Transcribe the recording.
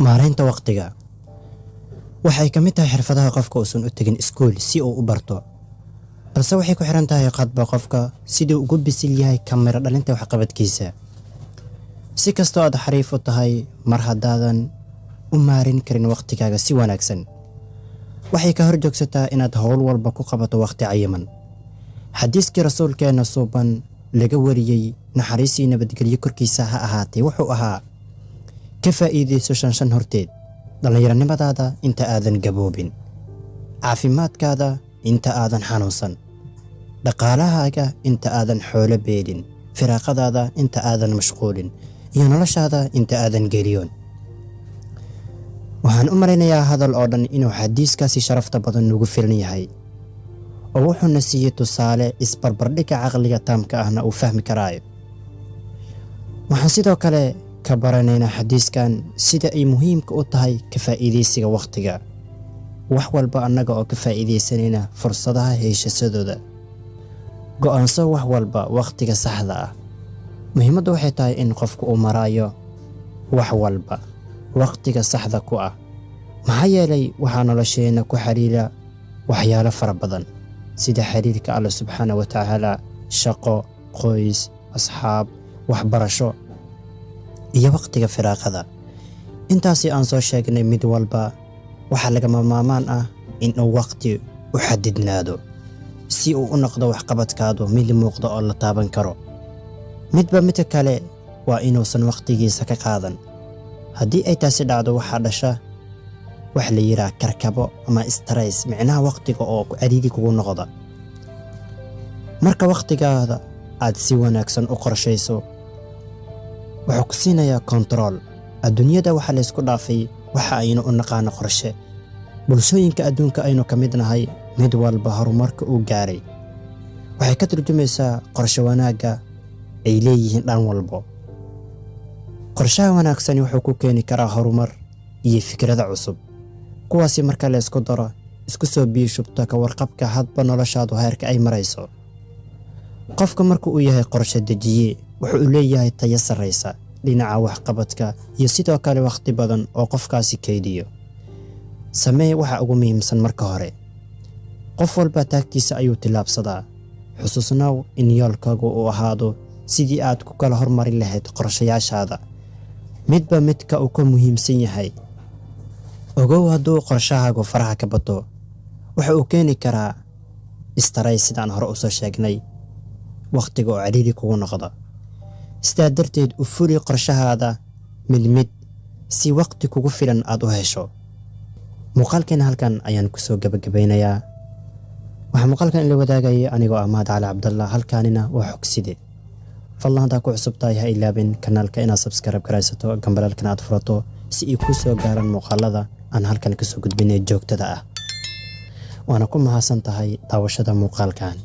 maareynta waqtiga waxay ka mid tahay xirfadaha qofka uusan u tagin iskuul si uu u barto, balse waxay ku xiran tahay qadba qofka sidii ugu bisil yahay kamera dhalinta waxqabadkiisa. Si kastoo aad xariif u tahay, mar haddaadan u maarin karin waqtigaaga si wanaagsan, waxay ka horjoogsataa inaad howl walba ku qabato waqti cayiman. xadiiskii rasuulkeena suuban laga wariyey naxariisii nabadgelyo korkiisa ha ahaatee wuxuu ahaa: ka faa'iidayso shan horteed, dhallinyaronimadaada inta aadan gaboobin, caafimaadkaada inta aadan xanuunsan, dhaqaalahaaga inta aadan xoolo beelin, firaaqadaada inta aadan mashquulin, iyo noloshaada inta aadan geliyoon. waxaan u malaynayaa hadal oo dhan inuu xadiiskaasi sharafta badan nugu filan yahay, oo wuxuuna siiyey tusaale isbarbardhigga caqliga taamka ahna uu fahmi karaayo. waxaan sidoo kale ka baranaynaa xadiiskan sida ay muhiimka u tahay ka faa'iidaysiga waqtiga, wax walba annaga oo ka faa'iidaysanayna fursadaha heyshasadooda. go'aanso wax walba waqtiga saxda ah. muhiimaddu waxay tahay in qofku uu maraayo wax walba waqtiga saxda ku ah, maxaa yeelay waxaa nolosheena ku xiriira waxyaalo fara badan sida xiriirka Alle subxaanahu wa tacaala, shaqo, qoys, asxaab, waxbarasho iyo waqtiga firaaqada. intaasi aan soo sheegnay mid walba waxaa lagama maarmaan ah in uu waqti u xadidnaado si uu u noqdo waxqabadkaadu mid muuqda oo la taaban karo. midba midka kale waa inuusan waqtigiisa ka qaadan. haddii ay taasi dhacdo, waxaa dhasha wax la yidhaah karkabo ama stress, micnaha waqtiga oo cariiri kugu noqda. marka waqtigaada aad si wanaagsan u qorshayso, wuxuu ku siinayaa kontarool. adduunyada waxaa laysku dhaafay waxa aynu u naqaano qorshe. bulshooyinka adduunka aynu ka mid nahay, mid walba horumarka uu gaaray waxay ka turjumaysaa qorshe wanaagga ay leeyihiin dhan walbo. qorshaha wanaagsani wuxuu ku keeni karaa horumar iyo fikrada cusub, kuwaasi marka la isku daro isku soo biishubta ka warqabka hadba noloshaadu heerka ay marayso. qofka marka uu yahay qorshe dejiye, wuxuu leeyahay tayo sarreysa dhinaca waxqabadka iyo sidoo kale waqti badan oo qofkaasi kaydiyo. samee waxa ugu muhiimsan marka hore. qof walba taagtiisa ayuu tillaabsadaa. xusuusnaaw in yoolkaagu uu ahaado sidii aad ku kala hormarin lahayd qorshayaashaada, midba midka uu ka muhiimsan yahay. ogow, hadduu qorshahaagu faraha ka bato, waxa uu keeni karaa stress sidaan hore u soo sheegnay, waqtiga oo ciriiri kugu noqda. sidaa darteed u fuli qorshahaada mid si waqti kugu filan aad u hesho. muuqaalkeena halkan ayaan kusoo gabagabaynayaa. waxaa muuqaalkan ila wadaagayay anigoo ah Mahad Cali Cabdallah, halkaanina waa Xogside. fadlan haddaa ku cusub tahay ha ilaabin kanaalka inaad subscribe garaysato, gambalaalkana aad furato si ay kuu soo gaaraan muuqaalada aan halkan kasoo gudbinay joogtada ah. waana ku mahadsan tahay daawashada muuqaalkan.